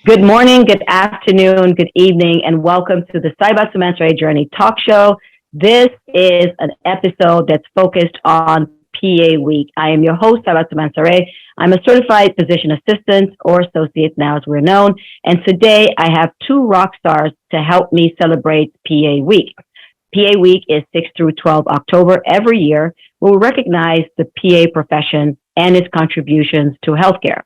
Good morning, good afternoon, good evening, and welcome to the Cyber Semester Journey talk show. This is an episode that's focused on PA Week. I am your host, Cyber Semester. I'm a certified physician assistant or associate now as we're known. And today I have two rock stars to help me celebrate PA Week. PA Week is 6 through 12 October every year, where we recognize the PA profession and its contributions to healthcare.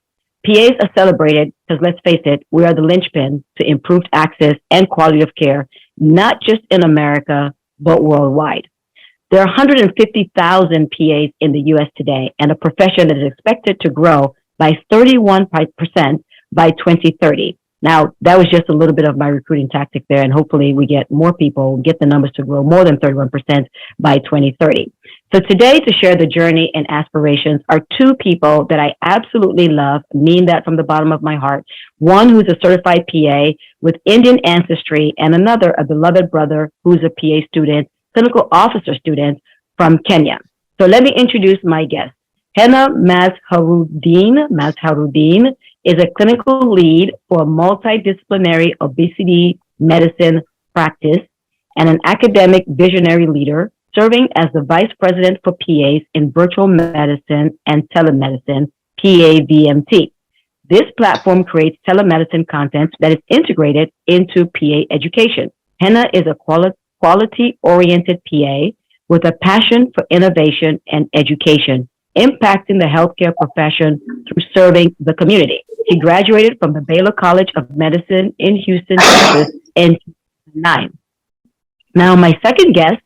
PAs are celebrated because, let's face it, we are the linchpin to improved access and quality of care, not just in America, but worldwide. There are 150,000 PAs in the US today, and a profession that is expected to grow by 31% by 2030. Now, that was just a little bit of my recruiting tactic there, and hopefully we get more people, get the numbers to grow more than 31% by 2030. So today, to share the journey and aspirations are two people that I absolutely love, mean that from the bottom of my heart. One who's a certified PA with Indian ancestry, and another, a beloved brother who's a PA student, clinical officer student from Kenya. So let me introduce my guest. Henna Mazharudin is a clinical lead for a multidisciplinary obesity medicine practice and an academic visionary leader, serving as the vice president for PAs in virtual medicine and telemedicine, PAVMT. This platform creates telemedicine content that is integrated into PA education. Henna is a quality-oriented PA with a passion for innovation and education, impacting the healthcare profession through serving the community. She graduated from the Baylor College of Medicine in Houston, Texas in 2009. Now, my second guest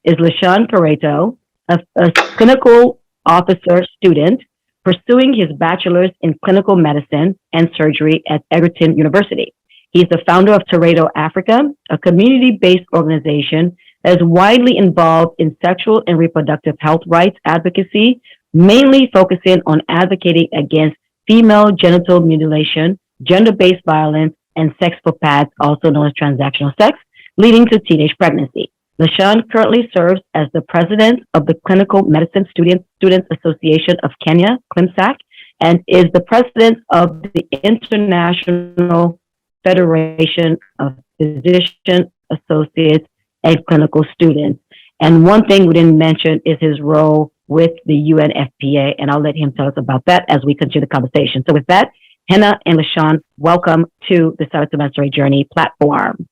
is Lesean Carreto, a clinical officer student pursuing his bachelor's in clinical medicine and surgery at Egerton University. He's the founder of Carreto Africa, a community-based organization that is widely involved in sexual and reproductive health rights advocacy, mainly focusing on advocating against female genital mutilation, gender-based violence, and sex for pads, also known as transactional sex, leading to teenage pregnancy. Lesean currently serves as the president of the Clinical Medicine Students Association of Kenya, CLIMSAC, and is the president of the International Federation of Physician Associates and Clinical Students. And one thing we didn't mention is his role with the UNFPA, and I'll let him tell us about that as we continue the conversation. So with that, Henna and Lesean, welcome to the Cyber Semester Journey platform.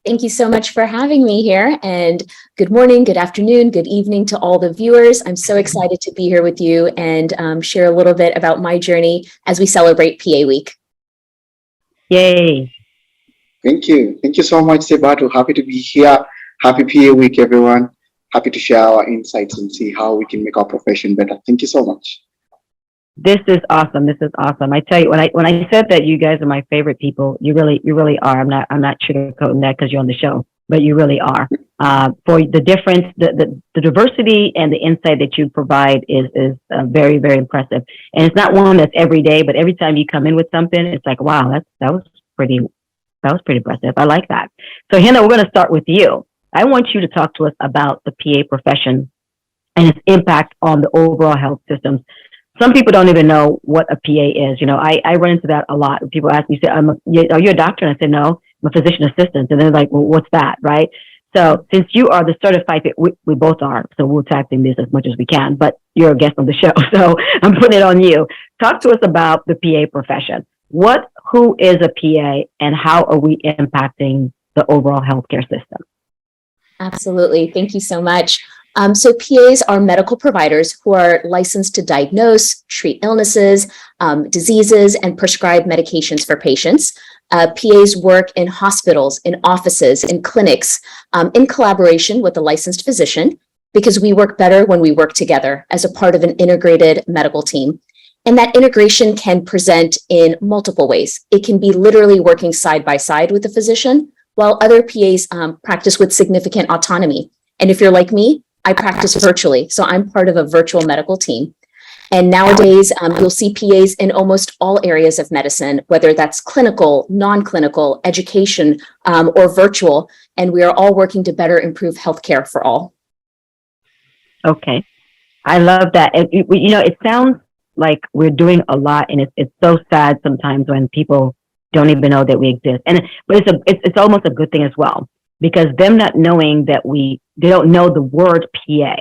Thank you so much for having me here, and good morning, good afternoon, good evening to all the viewers. I'm so excited to be here with you and share a little bit about my journey as we celebrate PA Week. Yay. Thank you. Thank you so much, Sebatu. Happy to be here. Happy PA Week, everyone. Happy to share our insights and see how we can make our profession better. Thank you so much. This is awesome. This is awesome. I tell you, when I said that you guys are my favorite people, you really are. I'm not sugarcoating that because you're on the show, but you really are. For the difference, the diversity and the insight that you provide is very, very impressive. And it's not one that's every day, but every time you come in with something, it's like, wow, that was pretty impressive. I like that. So Henna, we're going to start with you. I want you to talk to us about the PA profession and its impact on the overall health systems. Some people don't even know what a PA is. You know, I run into that a lot. People ask me, say, are you a doctor? And I say, no, I'm a physician assistant. And they're like, well, what's that, right? So since you are the certified, we both are, so we'll tag team this as much as we can, but you're a guest on the show, so I'm putting it on you. Talk to us about the PA profession. Who is a PA and how are we impacting the overall healthcare system? Absolutely. Thank you so much. So PAs are medical providers who are licensed to diagnose, treat illnesses, diseases, and prescribe medications for patients. PAs work in hospitals, in offices, in clinics, in collaboration with a licensed physician, because we work better when we work together as a part of an integrated medical team. And that integration can present in multiple ways. It can be literally working side by side with the physician, while other PAs practice with significant autonomy. And if you're like me, I practice virtually, so I'm part of a virtual medical team. And nowadays, you'll see PAs in almost all areas of medicine, whether that's clinical, non-clinical, education, or virtual. And we are all working to better improve healthcare for all. Okay. I love that. It sounds like we're doing a lot, and it's so sad sometimes when people don't even know that we exist. But it's almost a good thing as well, because them not knowing that they don't know the word PA,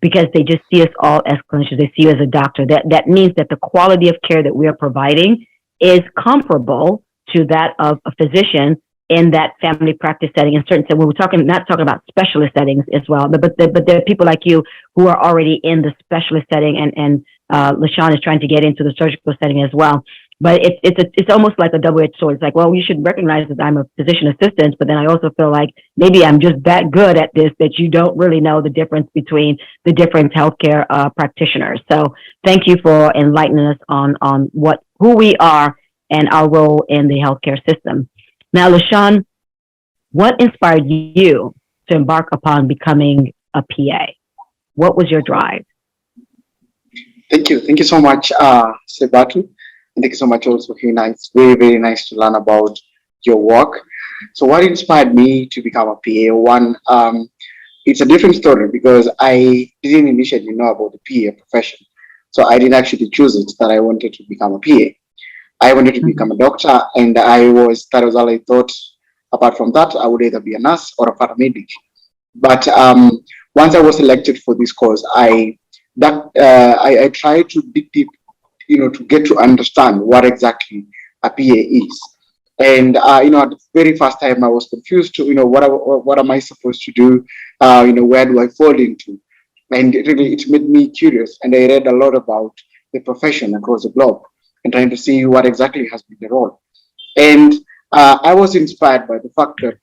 because they just see us all as clinicians. They see you as a doctor. That means that the quality of care that we are providing is comparable to that of a physician in that family practice setting. In certain, when we're not talking about specialist settings as well, but there are people like you who are already in the specialist setting, and Lesean is trying to get into the surgical setting as well. But it's almost like a double-edged sword. It's like, well, you should recognize that I'm a physician assistant, but then I also feel like maybe I'm just that good at this that you don't really know the difference between the different healthcare practitioners. So thank you for enlightening us on who we are and our role in the healthcare system. Now, Lesean, what inspired you to embark upon becoming a PA? What was your drive? Thank you. Thank you so much, Sebatu. And thank you so much also, Hina. It's very, very nice to learn about your work. So what inspired me to become a PA? One, it's a different story, because I didn't initially know about the PA profession. So I didn't actually choose it that I wanted to become a PA. I wanted to become a doctor, and that was all I thought. Apart from that, I would either be a nurse or a paramedic. But once I was selected for this course, I tried to dig deep, to get to understand what exactly a PA is. And at the very first time, I was confused to, what am I supposed to do? Where do I fall into? And it made me curious, and I read a lot about the profession across the globe, and trying to see what exactly has been the role. And I was inspired by the fact that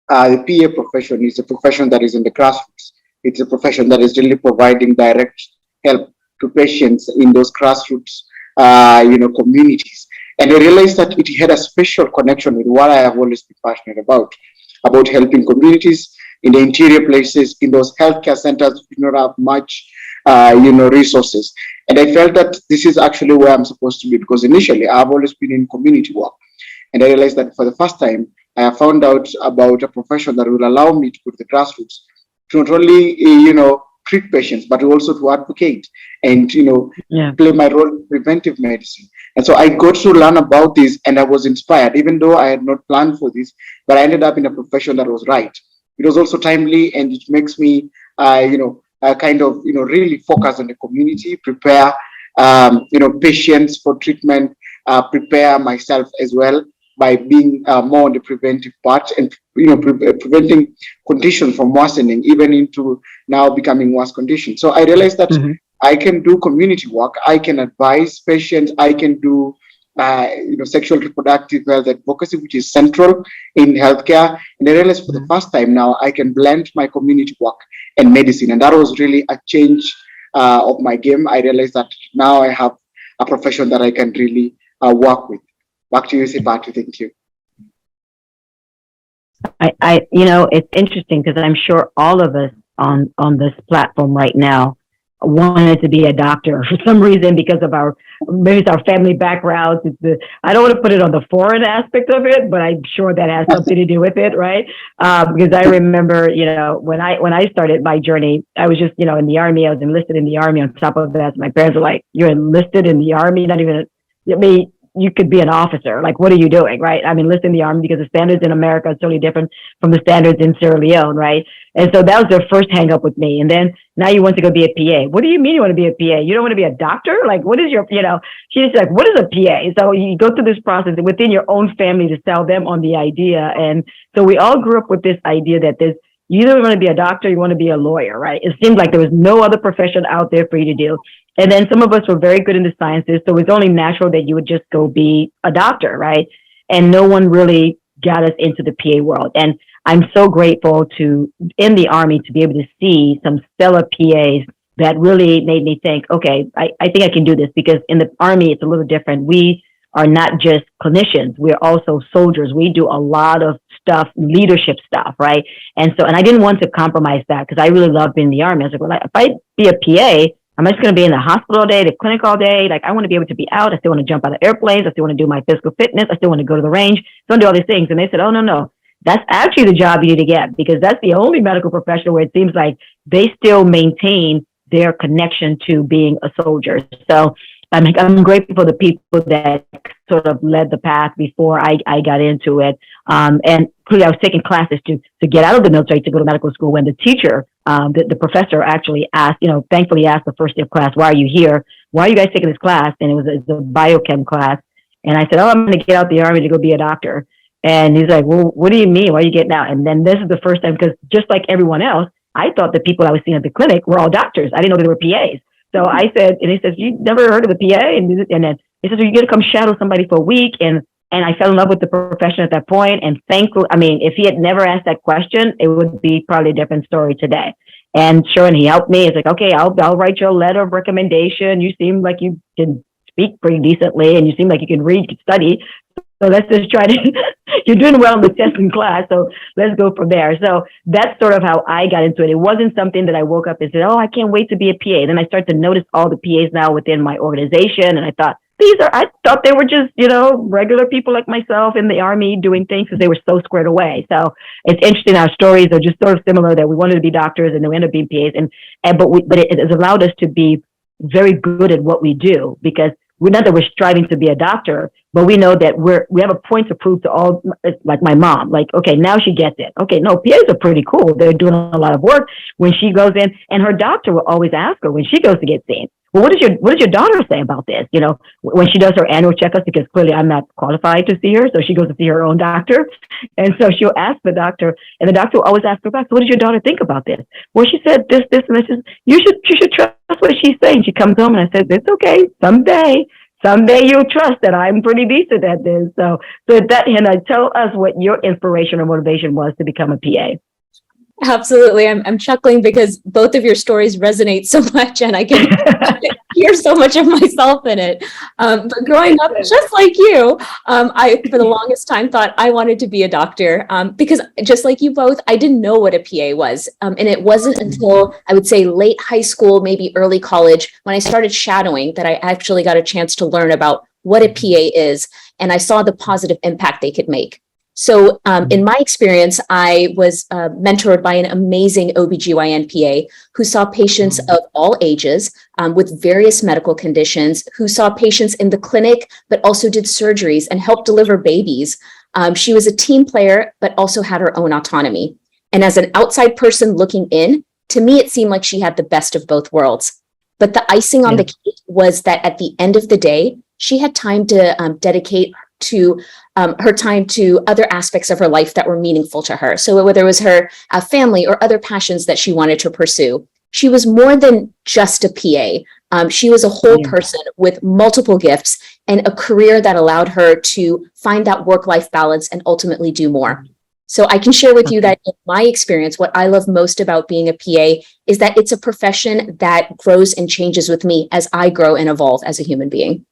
the PA profession is a profession that is in the grassroots. It's a profession that is really providing direct help to patients in those grassroots, communities. And I realized that it had a special connection with what I have always been passionate about helping communities in the interior places, in those healthcare centers who do not have much, resources. And I felt that this is actually where I'm supposed to be, because initially I've always been in community work. And I realized that for the first time, I have found out about a profession that will allow me to go to the grassroots, to not only, treat patients, but also to advocate and, play my role in preventive medicine. And so I got to learn about this, and I was inspired, even though I had not planned for this, but I ended up in a profession that was right. It was also timely, and it makes me, really focus on the community, prepare, patients for treatment, prepare myself as well by being more on the preventive part, and preventing conditions from worsening, even into now becoming worse conditions. So I realized that I can do community work, I can advise patients, I can do sexual reproductive health advocacy, which is central in healthcare. And I realized for the first time now I can blend my community work and medicine, and that was really a change of my game. I realized that now I have a profession that I can really work with. Back to you, Sebatu. Thank you. It's interesting, because I'm sure all of us on this platform right now wanted to be a doctor for some reason, because of maybe it's our family backgrounds. I don't want to put it on the foreign aspect of it, but I'm sure that has something to do with it, right? Because I remember, when I started my journey, I was just, in the Army. I was enlisted in the Army. On top of that, my parents were like, "You're enlisted in the Army? Not even, you could be an officer. Like, what are you doing?" Right? I'm enlisted in the Army because the standards in America are totally different from the standards in Sierra Leone, right? And so that was their first hang up with me. And then now you want to go be a PA. What do you mean you want to be a PA? You don't want to be a doctor? Like, what is your, she's like, what is a PA? So you go through this process within your own family to sell them on the idea. And so we all grew up with this idea that you either want to be a doctor, or you want to be a lawyer, right? It seemed like there was no other profession out there for you to do. And then some of us were very good in the sciences, so it's only natural that you would just go be a doctor, right? And no one really got us into the PA world. And I'm so grateful in the Army, to be able to see some stellar PAs that really made me think, okay, I think I can do this, because in the Army, it's a little different. We are not just clinicians, we're also soldiers. We do a lot of stuff, leadership stuff, right? And I didn't want to compromise that, because I really love being in the Army. I was like, well, if I be a PA, I'm just going to be in the hospital all day, the clinic all day. Like, I want to be able to be out. I still want to jump out of airplanes. I still want to do my physical fitness. I still want to go to the range. I want to do all these things. And they said, oh, no. That's actually the job you need to get, because that's the only medical profession where it seems like they still maintain their connection to being a soldier. So I'm grateful for the people that sort of led the path before I got into it. And clearly I was taking classes to get out of the military to go to medical school when the teacher, the professor actually asked, thankfully asked the first day of class, why are you here? Why are you guys taking this class? And it was a biochem class. And I said, oh, I'm going to get out the Army to go be a doctor. And he's like, well, what do you mean? Why are you getting out? And then this is the first time, because just like everyone else, I thought the people I was seeing at the clinic were all doctors. I didn't know they were PAs. So I said, and he says, you never heard of the PA? And then he says, well, you're going to come shadow somebody for a week. And I fell in love with the profession at that point. And thankfully, if he had never asked that question, it would be probably a different story today. And sure, and he helped me. It's like, okay, I'll write you a letter of recommendation. You seem like you can speak pretty decently, and you seem like you can read, you can study. So let's just try to, you're doing well in the test in class, so let's go from there. So that's sort of how I got into it. It wasn't something that I woke up and said, oh, I can't wait to be a PA. Then I started to notice all the PAs now within my organization. And I thought, I thought they were just, regular people like myself in the Army doing things because they were so squared away. So it's interesting. Our stories are just sort of similar, that we wanted to be doctors and then we ended up being PAs. But it has allowed us to be very good at what we do, because we're not that we're striving to be a doctor, but we know that we have a point to prove to all, like my mom, like, okay, now she gets it. Okay, no, PAs are pretty cool. They're doing a lot of work. When she goes in, and her doctor will always ask her when she goes to get seen, well, what does your daughter say about this? When she does her annual checkups, because clearly I'm not qualified to see her. So she goes to see her own doctor. And so she'll ask the doctor, and the doctor will always ask her back, so what does your daughter think about this? Well, she said this, and this. You should trust what she's saying. She comes home and I said, it's okay. Someday you'll trust that I'm pretty decent at this. So that, Hannah, tell us what your inspiration or motivation was to become a PA. Absolutely. I'm chuckling because both of your stories resonate so much, and I can hear so much of myself in it. But growing up, just like you, I, for the longest time, thought I wanted to be a doctor, because just like you both, I didn't know what a PA was. And it wasn't until, I would say, late high school, maybe early college, when I started shadowing, that I actually got a chance to learn about what a PA is. And I saw the positive impact they could make. So in my experience, I was mentored by an amazing OBGYN PA who saw patients of all ages with various medical conditions, who saw patients in the clinic, but also did surgeries and helped deliver babies. She was a team player, but also had her own autonomy. And as an outside person looking in, to me, it seemed like she had the best of both worlds. But the icing on the cake was that at the end of the day, she had time to dedicate to her time to other aspects of her life that were meaningful to her. So whether it was her family or other passions that she wanted to pursue, she was more than just a PA. She was a whole person with multiple gifts and a career that allowed her to find that work-life balance and ultimately do more. So I can share with you that in my experience, what I love most about being a PA is that it's a profession that grows and changes with me as I grow and evolve as a human being.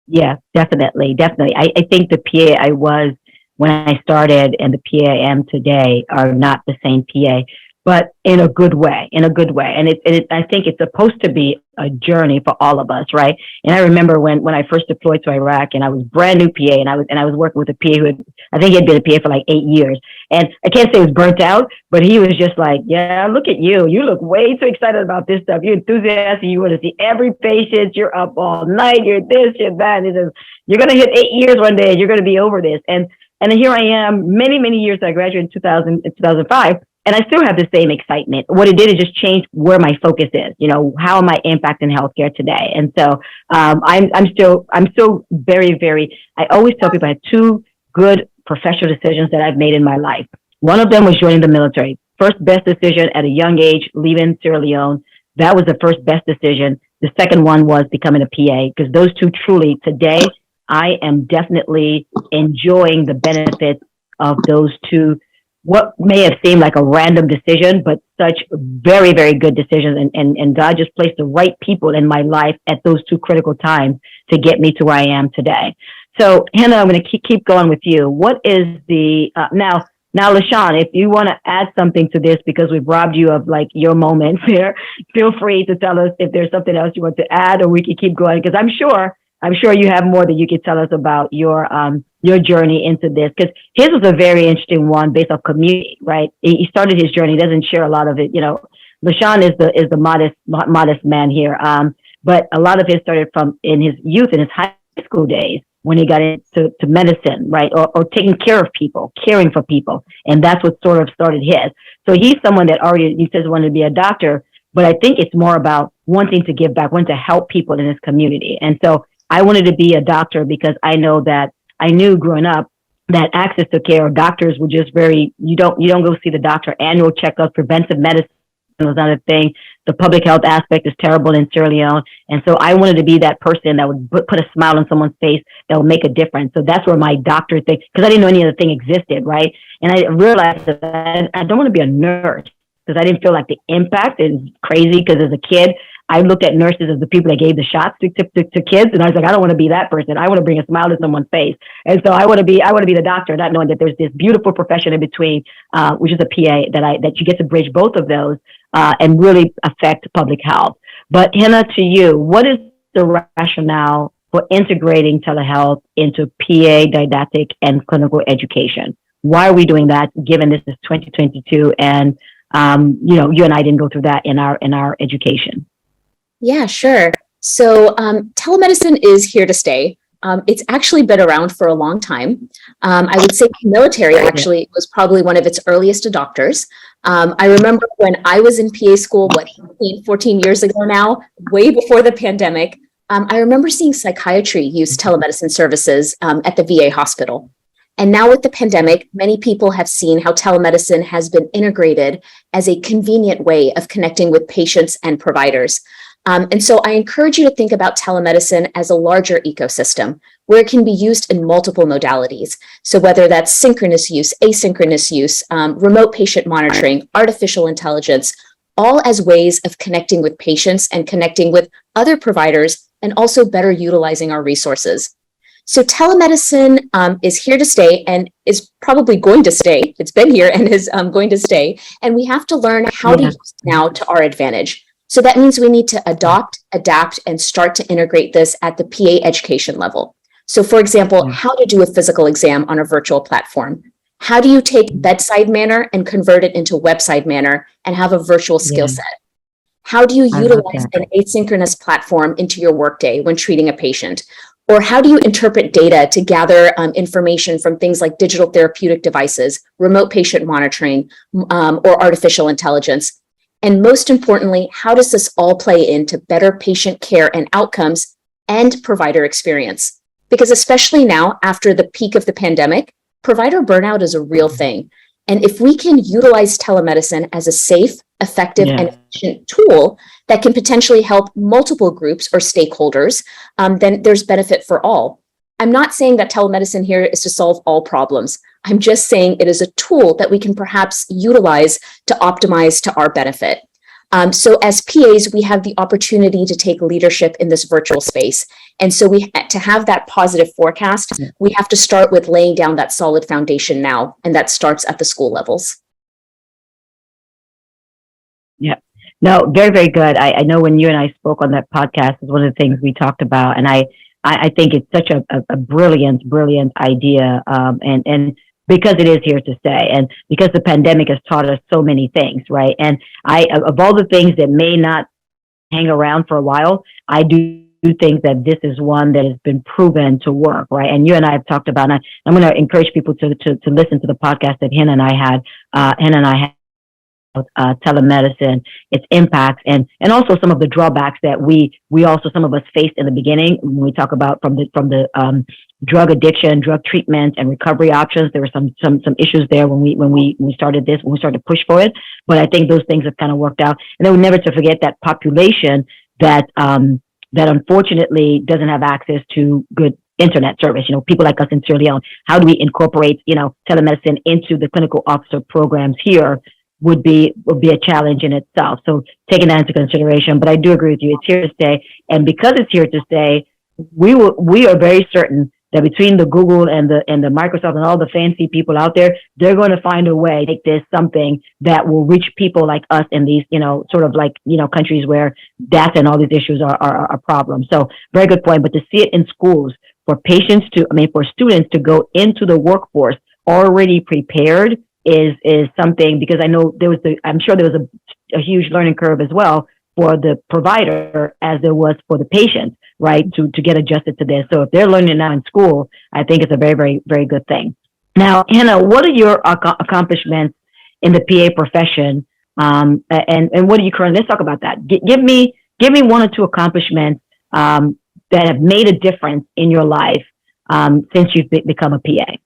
Yeah, definitely. I think the PA I was when I started and the PA I am today are not the same PA, but in a good way, And I think it's supposed to be a journey for all of us, right? And I remember when I first deployed to Iraq, and I was brand new PA, and I was working with a PA who I think he had been a PA for like 8 years. And I can't say he was burnt out, but he was just like, yeah, look at you. You look way too excited about this stuff. You're enthusiastic. You want to see every patient. You're up all night. You're this, you're that. And he says, you're going to hit 8 years one day, and you're going to be over this. And here I am, many, many years. I graduated in 2005. And I still have the same excitement. What it did is just change where my focus is. How am I impacting healthcare today? And so I'm still very, very. I always tell people I had two good professional decisions that I've made in my life. One of them was joining the military. First best decision at a young age, leaving Sierra Leone. That was the first best decision. The second one was becoming a PA, because those two truly today, I am definitely enjoying the benefits of those two. What may have seemed like a random decision, but such very, very good decisions. And God just placed the right people in my life at those two critical times to get me to where I am today. So, Hannah, I'm going to keep going with you. What is the, now, Lesean, if you want to add something to this, because we've robbed you of like your moments here, feel free to tell us if there's something else you want to add, or we can keep going, because I'm sure you have more that you could tell us about your journey into this, because his was a very interesting one based off community, right? He started his journey. He doesn't share a lot of it. Lesean is the modest man here. but a lot of it started from in his youth, in his high school days, when he got into medicine, right? Or taking care of people, caring for people. And that's what sort of started his. So he's someone that already, he says, wanted to be a doctor, but I think it's more about wanting to give back, wanting to help people in his community. And so I wanted to be a doctor because I knew growing up that access to care, doctors were just you don't go see the doctor. Annual checkups, preventive medicine was not a thing. The public health aspect is terrible in Sierra Leone. And so I wanted to be that person that would put a smile on someone's face that would make a difference. So that's where my doctor thing, because I didn't know any other thing existed, right? And I realized that I don't want to be a nurse because I didn't feel like the impact is crazy, because as a kid, I looked at nurses as the people that gave the shots to kids, and I was like, I don't want to be that person. I want to bring a smile to someone's face, and so I want to be the doctor, not knowing that there's this beautiful profession in between, which is a PA, that you get to bridge both of those and really affect public health. But Hannah, to you, what is the rationale for integrating telehealth into PA didactic and clinical education? Why are we doing that, given this is 2022, and you and I didn't go through that in our education? Yeah, sure. So telemedicine is here to stay. It's actually been around for a long time. I would say the military actually was probably one of its earliest adopters. I remember when I was in PA school, 14 years ago now, way before the pandemic, I remember seeing psychiatry use telemedicine services at the VA hospital. And now with the pandemic, many people have seen how telemedicine has been integrated as a convenient way of connecting with patients and providers. And so I encourage you to think about telemedicine as a larger ecosystem where it can be used in multiple modalities. So whether that's synchronous use, asynchronous use, remote patient monitoring, artificial intelligence, all as ways of connecting with patients and connecting with other providers, and also better utilizing our resources. So telemedicine is here to stay and is probably going to stay. It's been here and is going to stay. And we have to learn how to use it now to our advantage. So that means we need to adopt, adapt, and start to integrate this at the PA education level. So for example, how to do a physical exam on a virtual platform. How do you take bedside manner and convert it into website manner and have a virtual skill set? How do you utilize an asynchronous platform into your workday when treating a patient? Or how do you interpret data to gather information from things like digital therapeutic devices, remote patient monitoring, or artificial intelligence? And most importantly, how does this all play into better patient care and outcomes and provider experience? Because especially now, after the peak of the pandemic, provider burnout is a real thing. And if we can utilize telemedicine as a safe, effective, and efficient tool that can potentially help multiple groups or stakeholders, then there's benefit for all. I'm not saying that telemedicine here is to solve all problems. I'm just saying it is a tool that we can perhaps utilize to optimize to our benefit. So as PAs, we have the opportunity to take leadership in this virtual space. And so to have that positive forecast, we have to start with laying down that solid foundation now, and that starts at the school levels. Yeah. No, very, very good. I know when you and I spoke on that podcast, is one of the things we talked about. And I think it's such a brilliant idea. And because it is here to stay, and because the pandemic has taught us so many things, right? And of all the things that may not hang around for a while, I do think that this is one that has been proven to work, right? And you and I have talked about, and I'm going to encourage people to listen to the podcast that Hannah and I had. Telemedicine, its impacts, and also some of the drawbacks that we also, some of us, faced in the beginning when we talk about from the drug addiction, drug treatment, and recovery options. There were some issues there when we started to push for it. But I think those things have kind of worked out. And then we never to forget that population that unfortunately doesn't have access to good internet service. People like us in Sierra Leone. How do we incorporate telemedicine into the clinical officer programs here? Would be a challenge in itself. So taking that into consideration, but I do agree with you. It's here to stay, and because it's here to stay, we are very certain that between the Google and the Microsoft and all the fancy people out there, they're going to find a way to make this something that will reach people like us in these countries where data and all these issues are a problem. So very good point. But to see it in schools for students to go into the workforce already prepared is something, because I know I'm sure there was a huge learning curve as well for the provider as there was for the patient, right, to get adjusted to this. So if they're learning it now in school, I think it's a very, very, very good thing. Now, Hannah, what are your accomplishments in the PA profession? And what do you currently, let's talk about that. Give me one or two accomplishments that have made a difference in your life since you've become a PA.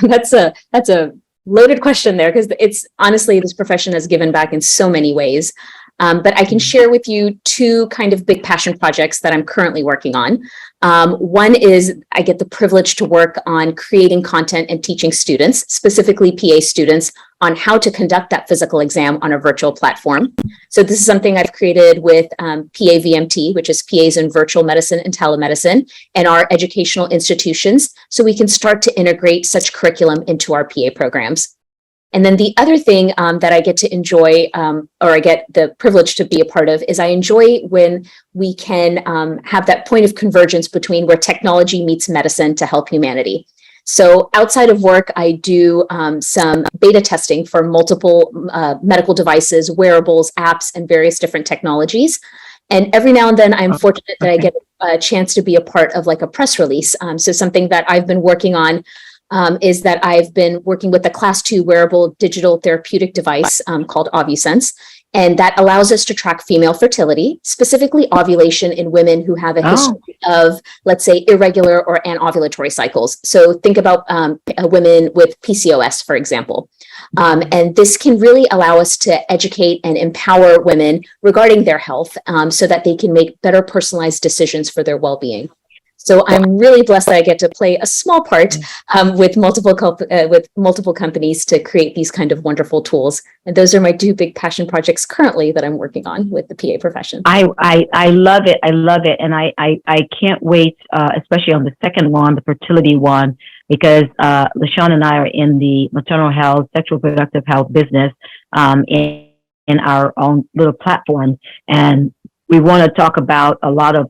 That's a loaded question there, because it's honestly, this profession has given back in so many ways. But I can share with you two kind of big passion projects that I'm currently working on. One is I get the privilege to work on creating content and teaching students, specifically PA students, on how to conduct that physical exam on a virtual platform. So this is something I've created with PAVMT, which is PAs in Virtual Medicine and Telemedicine, and our educational institutions, so we can start to integrate such curriculum into our PA programs. And then the other thing that I get to enjoy, or I get the privilege to be a part of, is I enjoy when we can have that point of convergence between where technology meets medicine to help humanity. So outside of work, I do some beta testing for multiple medical devices, wearables, apps, and various different technologies. And every now and then, I'm fortunate that I get a chance to be a part of like a press release. So something that I've been working on is that I've been working with a Class 2 wearable digital therapeutic device called OvuSense. And that allows us to track female fertility, specifically ovulation in women who have a history of, let's say, irregular or anovulatory cycles. So think about women with PCOS, for example. And this can really allow us to educate and empower women regarding their health so that they can make better personalized decisions for their well-being. So I'm really blessed that I get to play a small part with multiple companies to create these kind of wonderful tools. And those are my two big passion projects currently that I'm working on with the PA profession. I love it. I love it. And I can't wait, especially on the second one, the fertility one, because Lesean and I are in the maternal health, sexual reproductive health business in our own little platform. And we want to talk about a lot of,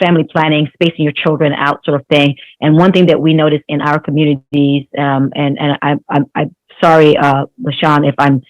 family planning, spacing your children out sort of thing. And one thing that we notice in our communities, and I'm sorry, Lesean, if I'm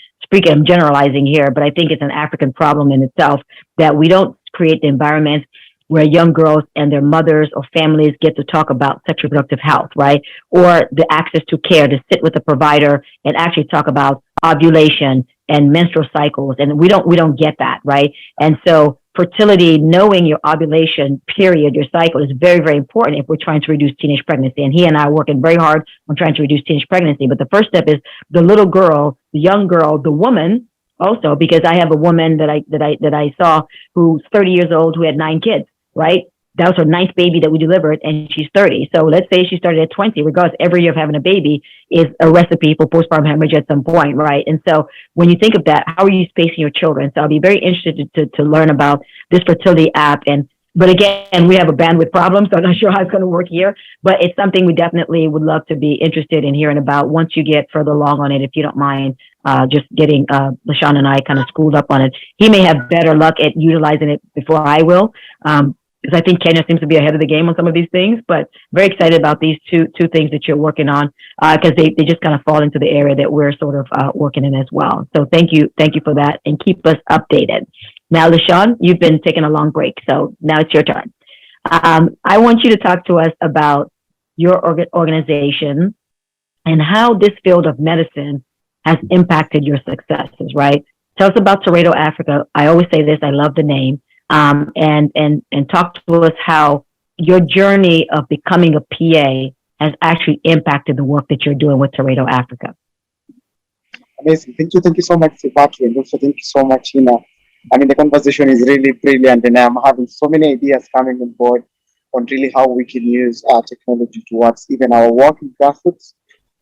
generalizing here, but I think it's an African problem in itself that we don't create the environment where young girls and their mothers or families get to talk about sexual reproductive health, right? Or the access to care, to sit with a provider and actually talk about ovulation and menstrual cycles. And we don't get that, right? And so fertility, knowing your ovulation period, your cycle, is very, very important if we're trying to reduce teenage pregnancy. And he and I are working very hard on trying to reduce teenage pregnancy. But the first step is the little girl, the young girl, the woman also, because I have a woman that I saw who's 30 years old who had 9 kids, right? That was her 9th baby that we delivered, and she's 30. So let's say she started at 20, regardless, every year of having a baby is a recipe for postpartum hemorrhage at some point, right? And so when you think of that, how are you spacing your children? So I'll be very interested to learn about this fertility app. But again, we have a bandwidth problem, so I'm not sure how it's going to work here, but it's something we definitely would love to be interested in hearing about once you get further along on it, if you don't mind, just getting Lesean and I kind of schooled up on it. He may have better luck at utilizing it before I will. Because I think Kenya seems to be ahead of the game on some of these things, but very excited about these two things that you're working on, because they just kind of fall into the area that we're sort of working in as well. So thank you for that, and keep us updated. Now, Lesean, you've been taking a long break, so now it's your turn. I want you to talk to us about your organization and how this field of medicine has impacted your successes, right? Tell us about Carreto Africa. I always say this, I love the name. And talk to us how your journey of becoming a PA has actually impacted the work that you're doing with Carreto Africa. Amazing. Thank you so much, Sebatu, and also thank you so much, Ina. I mean, the conversation is really brilliant, and I'm having so many ideas coming on board on really how we can use technology towards even our work in grassroots.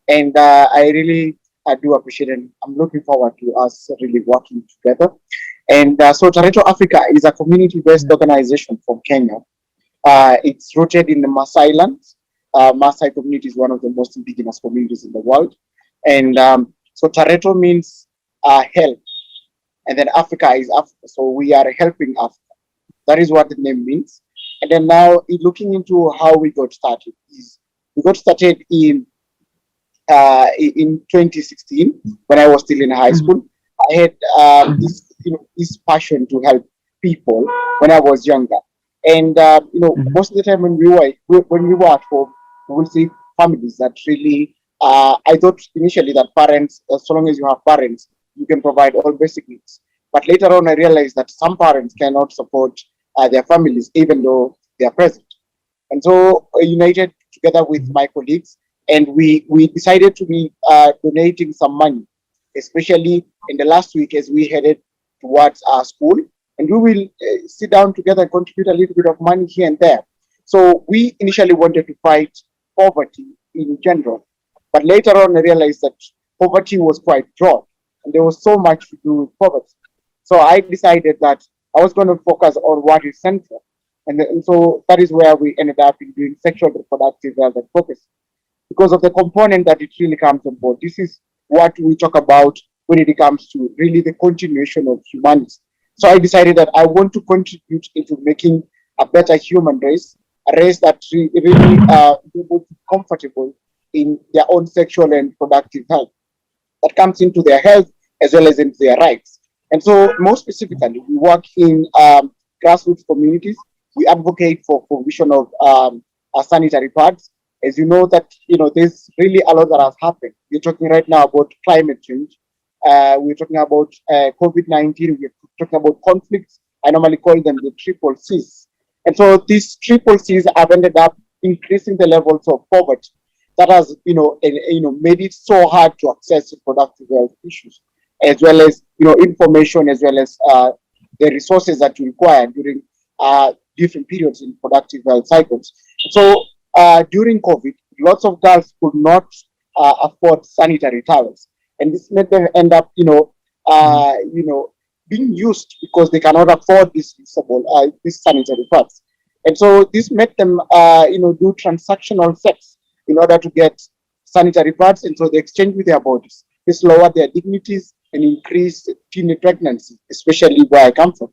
And I really do appreciate it. I'm looking forward to us really working together. And so Carreto Africa is a community-based organization from Kenya. It's rooted in the Maasai land. Maasai community is one of the most indigenous communities in the world. And so Carreto means help. And then Africa is Africa. So we are helping Africa. That is what the name means. And then now looking into how we got started we got started in 2016 when I was still in high school. I had Mhm. this passion to help people when I was younger. And Mhm. most of the time when we were at home, we will see families that really. I thought initially that parents, so long as you have parents, you can provide all basic needs. But later on, I realized that some parents cannot support their families, even though they are present. And so I united together with Mhm. my colleagues, and we decided to be donating some money, especially in the last week as we headed towards our school. And we will sit down together and contribute a little bit of money here and there. So we initially wanted to fight poverty in general, but later on I realized that poverty was quite broad, and there was so much to do with poverty. So I decided that I was going to focus on what is central, and so that is where we ended up in doing sexual reproductive health and focus because of the component that it really comes on board. This is what we talk about when it comes to really the continuation of humanity. So I decided that I want to contribute into making a better human race, a race that really will be comfortable in their own sexual and productive health that comes into their health as well as into their rights. And so, more specifically, we work in grassroots communities. We advocate for provision of sanitary pads. As you know, that there's really a lot that has happened. We're talking right now about climate change. We're talking about COVID-19. We're talking about conflicts. I normally call them the triple C's. And so these triple C's have ended up increasing the levels of poverty that has made it so hard to access reproductive health issues as well as information as well as the resources that you require during different periods in productive health cycles. So during COVID, lots of girls could not afford sanitary towels, and this made them end up Mhm. being used because they cannot afford these sanitary pads. And so this made them do transactional sex in order to get sanitary pads, and so they exchange with their bodies. This lowered their dignities and increased teen pregnancy, especially where I come from.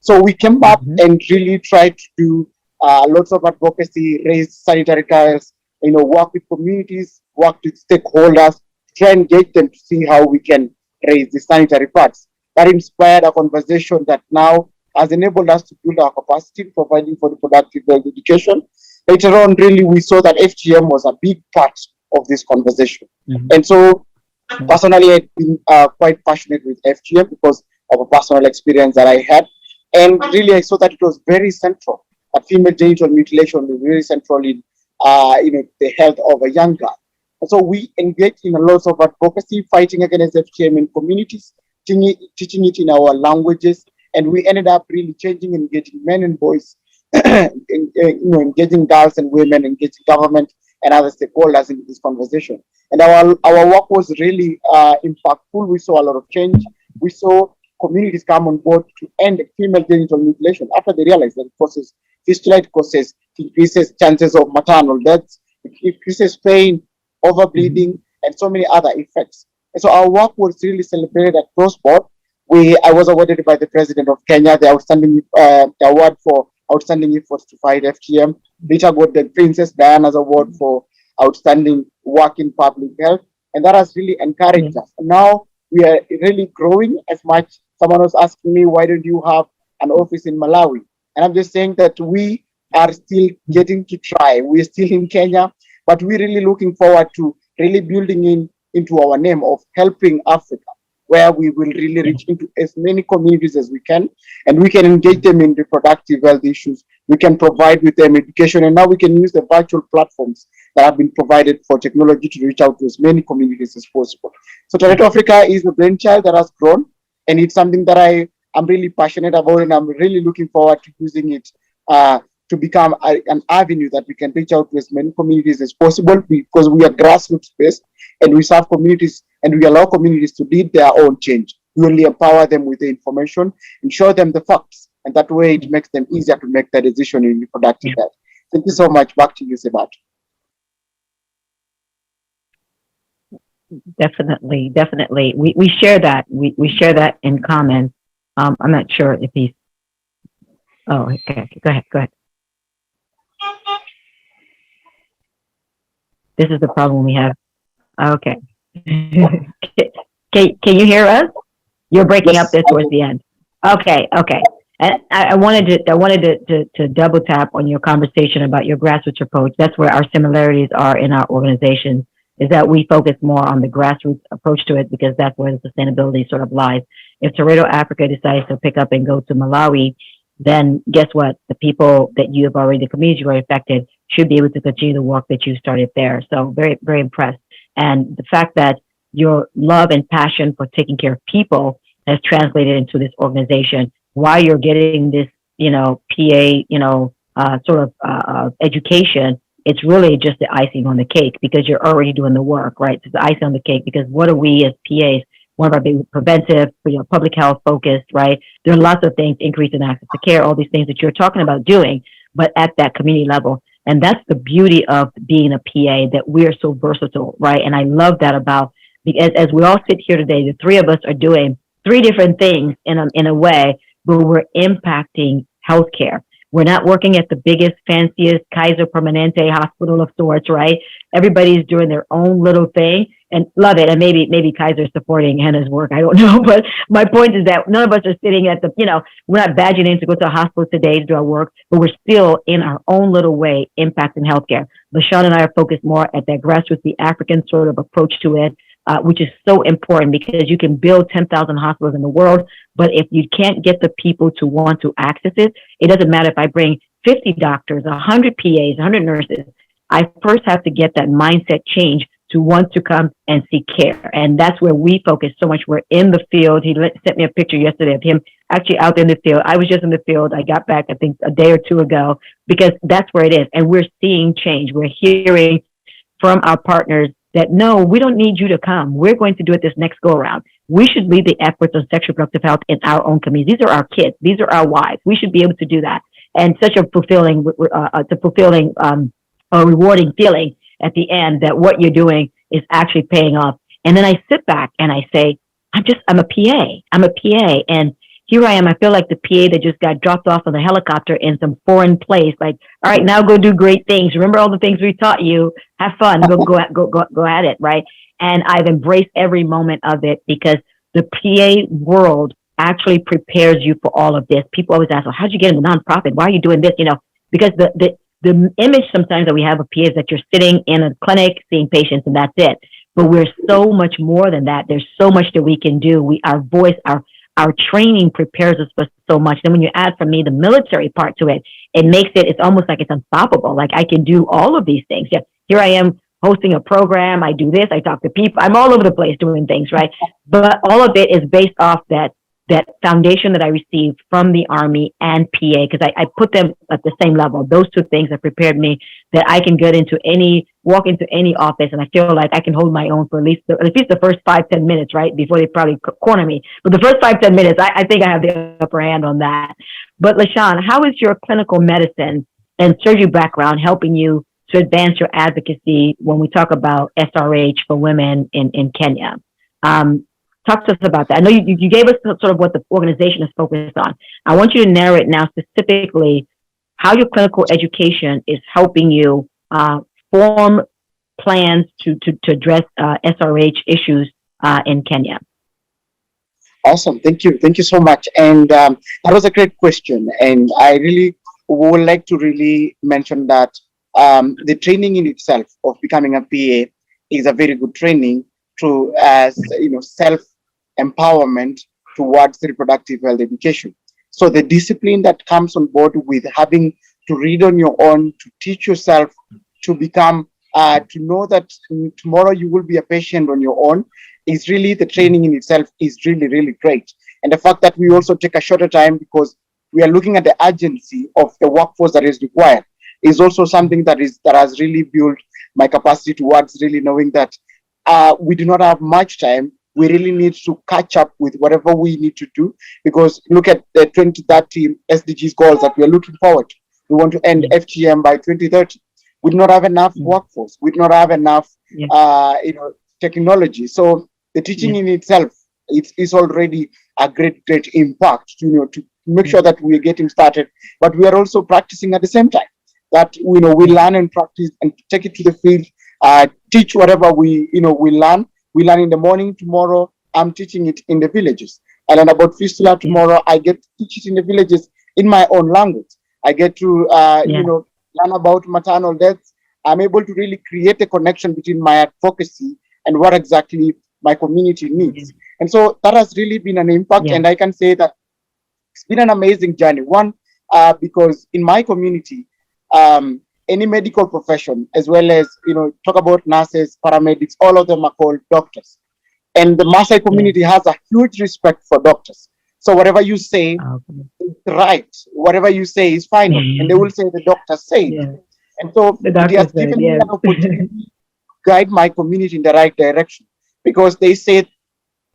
So we came up Mhm. and really tried to do lots of advocacy, raise sanitary towels, work with communities, work with stakeholders, try and engage them to see how we can raise the sanitary pads. That inspired a conversation that now has enabled us to build our capacity, providing for the productive health education. Later on, really, we saw that FGM was a big part of this conversation. Mhm. And so, Mhm. personally, I've been quite passionate with FGM because of a personal experience that I had. And really, I saw that it was very central. That female genital mutilation was very central in, the health of a young girl. And so we engaged in a lot of advocacy, fighting against FGM in communities, teaching it in our languages, and we ended up really changing, engaging men and boys, engaging girls and women, engaging government and other stakeholders in this conversation. And our work was really impactful. We saw a lot of change. We saw communities come on board to end female genital mutilation after they realized that it causes fistula, it causes, it increases chances of maternal deaths, it increases pain, Mhm. overbleeding, and so many other effects. And so our work was really celebrated across board. I was awarded by the president of Kenya the outstanding award for outstanding efforts to fight FGM. Later got the Princess Diana's award for outstanding work in public health, and that has really Yeah. encouraged us. And now we are really growing as much. Someone was asking me, why don't you have an office in Malawi? And I'm just saying that we are still Mhm. getting to try. We're still in Kenya, but we're really looking forward to really building into our name of helping Africa, where we will really Yeah. reach into as many communities as we can, and we can engage them in reproductive health issues. We can provide with them education, and now we can use the virtual platforms that have been provided for technology to reach out to as many communities as possible. So Toronto Africa is a brainchild that has grown, and it's something that am really passionate about, and I'm really looking forward to using it uh, to become an avenue that we can reach out to as many communities as possible because we are grassroots based and we serve communities and we allow communities to lead their own change. We only empower them with the information and show them the facts, and that way it makes them easier to make the decision in reproductive Yeah. health. Thank you so much. Back to you, Sebat. Definitely, definitely. We share that. We share that in common. I'm not sure if he's. Oh, okay. Go ahead. Go ahead. This is the problem we have. Okay. Can you hear us? You're breaking up Yes, there towards the end. Okay, okay. And I wanted to double tap on your conversation about your grassroots approach. That's where our similarities are in our organization, is that we focus more on the grassroots approach to it because that's where the sustainability sort of lies. If Torredo Africa decides to pick up and go to Malawi, then guess what? The people that you have already, the communities you already affected, should be able to continue the work that you started there. So very, very impressed. And the fact that your love and passion for taking care of people has translated into this organization. While you're getting this, PA, education, it's really just the icing on the cake because you're already doing the work, right? It's the icing on the cake because what are we as PAs? One of our big preventive, public health focused, right? There are lots of things, increasing access to care, all these things that you're talking about doing, but at that community level. And that's the beauty of being a PA, that we're so versatile, right? And I love that about, because as we all sit here today, the three of us are doing three different things in a way, but we're impacting healthcare. We're not working at the biggest, fanciest Kaiser Permanente hospital of sorts, right? Everybody's doing their own little thing and love it. And maybe Kaiser's supporting Hannah's work. I don't know. But my point is that none of us are sitting at the, we're not badging in to go to a hospital today to do our work, but we're still in our own little way impacting healthcare. Lesean and I are focused more at that grassroots, the African sort of approach to it, which is so important because you can build 10,000 hospitals in the world, but if you can't get the people to want to access it, it doesn't matter if I bring 50 doctors, 100 PAs, 100 nurses. I first have to get that mindset change to want to come and seek care. And that's where we focus so much. We're in the field. He sent me a picture yesterday of him actually out in the field. I was just in the field. I got back, I think, a day or two ago, because that's where it is. And we're seeing change. We're hearing from our partners that, no, we don't need you to come. We're going to do it this next go around. We should lead the efforts on sexual reproductive health in our own communities. These are our kids. These are our wives. We should be able to do that. And such a fulfilling, a rewarding feeling at the end that what you're doing is actually paying off. And then I sit back and I say, I'm a PA. I'm a PA. And here I am. I feel like the PA that just got dropped off on the helicopter in some foreign place. Like, all right, now go do great things. Remember all the things we taught you. Have fun. Go at it, right? And I've embraced every moment of it because the PA world actually prepares you for all of this. People always ask, well, how'd you get in the nonprofit? Why are you doing this? Because the image sometimes that we have of PA is that you're sitting in a clinic seeing patients and that's it. But we're so much more than that. There's so much that we can do. Our voice, our training prepares us for so much. Then when you add for me the military part to it, it's almost like it's unstoppable. Like I can do all of these things. Yeah, here I am hosting a program. I do this. I talk to people. I'm all over the place doing things, right? But all of it is based off that foundation that I received from the Army and PA, because I put them at the same level. Those two things have prepared me that I can walk into any office and I feel like I can hold my own for at least the first 5-10 minutes, right? Before they probably corner me. But the first 5-10 minutes, I think I have the upper hand on that. But Lesean, how is your clinical medicine and surgery background helping you to advance your advocacy when we talk about SRH for women in Kenya? Talk to us about that. I know you gave us sort of what the organization is focused on. I want you to narrow it now specifically how your clinical education is helping you form plans to address SRH issues in Kenya. Awesome. Thank you. Thank you so much. And that was a great question. And I really would like to really mention that the training in itself of becoming a PA is a very good training to, self-empowerment towards reproductive health education. So the discipline that comes on board with having to read on your own, to teach yourself, to become, to know that tomorrow you will be a patient on your own, is really, the training in itself is really, really great. And the fact that we also take a shorter time because we are looking at the urgency of the workforce that is required is also something that has really built my capacity towards really knowing that we do not have much time. We really need to catch up with whatever we need to do, because look at the 2030 SDGs goals that we are looking forward to. We want to end FGM by 2030. We do not have enough workforce. We do not have enough, technology. So the teaching in itself is already a great impact to make sure that we are getting started, but we are also practicing at the same time. That we learn and practice and take it to the field, teach whatever we learn. We learn in the morning. Tomorrow I'm teaching it in the villages. I learn about fistula tomorrow. I get to teach it in the villages in my own language. I get to, learn about maternal deaths. I'm able to really create a connection between my advocacy and what exactly my community needs. And so that has really been an impact. And I can say that it's been an amazing journey. One, because in my community, any medical profession, as well as, talk about nurses, paramedics, all of them are called doctors. And the Maasai community has a huge respect for doctors. So whatever you say is right. Whatever you say is final. And they will say the doctor said. And so it has given me an opportunity to guide my community in the right direction, because they said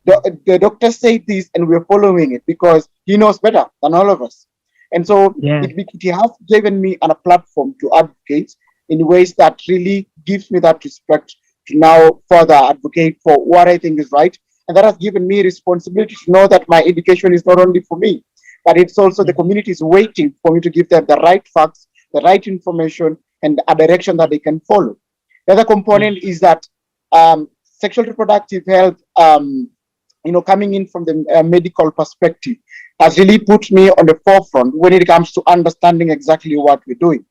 the doctor said this and we're following it because he knows better than all of us. And so it has given me a platform to advocate in ways that really gives me that respect to now further advocate for what I think is right. And that has given me responsibility to know that my education is not only for me, but it's also the community is waiting for me to give them the right facts, the right information, and a direction that they can follow. The other component is that sexual reproductive health, coming in from the medical perspective, has really put me on the forefront when it comes to understanding exactly what we're doing.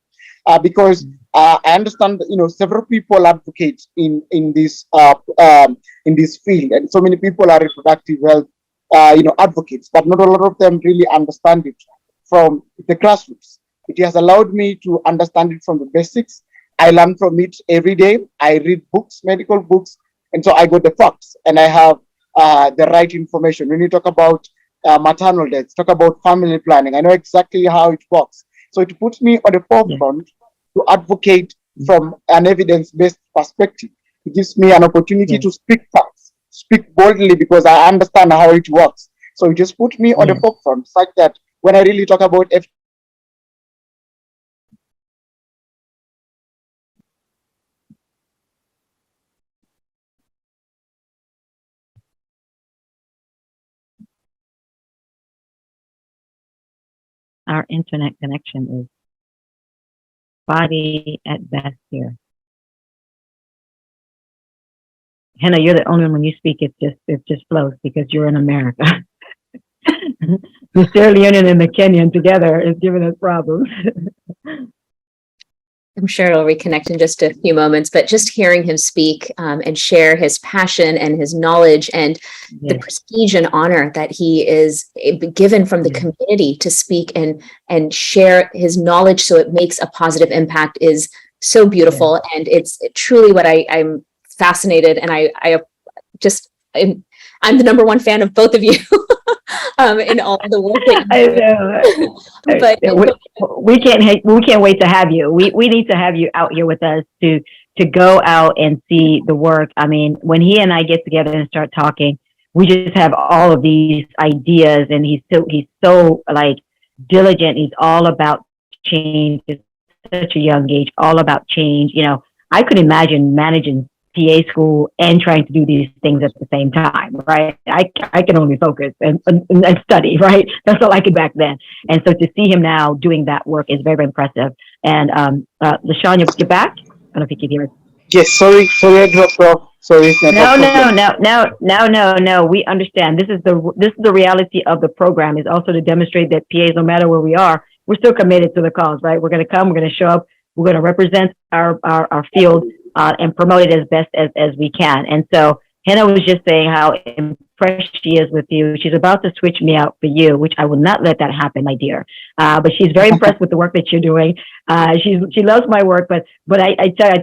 Because I understand, several people advocate in this field, and so many people are reproductive health, advocates, but not a lot of them really understand it from the grassroots. It has allowed me to understand it from the basics. I learn from it every day. I read books, medical books, and so I got the facts, and I have the right information. When you talk about maternal deaths, talk about family planning, I know exactly how it works. So it puts me on the forefront to advocate from an evidence-based perspective. It gives me an opportunity to speak facts, speak boldly, because I understand how it works. So it just put me on the forefront, such that when I really talk about Our internet connection is spotty at best here. Hannah, you're the only one when you speak, it just flows because you're in America. The Sierra Leonean and the Kenyan together is giving us problems. I'm sure it'll reconnect in just a few moments, but just hearing him speak and share his passion and his knowledge and the prestige and honor that he is given from the community to speak and share his knowledge so it makes a positive impact is so beautiful. And it's truly what I'm fascinated, and I'm the number one fan of both of you. In all the work that I know. But we can't wait to have you. We need to have you out here with us to go out and see the work. I mean, when he and I get together and start talking, we just have all of these ideas, and he's so like diligent. He's all about change at such a young age, all about change. I could imagine managing PA school and trying to do these things at the same time, right? I can only focus and study, right? That's all I could back then. And so to see him now doing that work is very, very impressive. And Lesean, you're back? I don't know if you can hear us. Yes, sorry, I dropped off. Sorry. No. We understand. This is the reality of the program, is also to demonstrate that PAs, no matter where we are, we're still committed to the cause, right? We're going to come, we're going to show up, we're going to represent our field and promote it as best as we can. And so Hannah was just saying how impressed she is with you. She's about to switch me out for you, which I will not let that happen, my dear. But she's very impressed with the work that you're doing. She loves my work, but I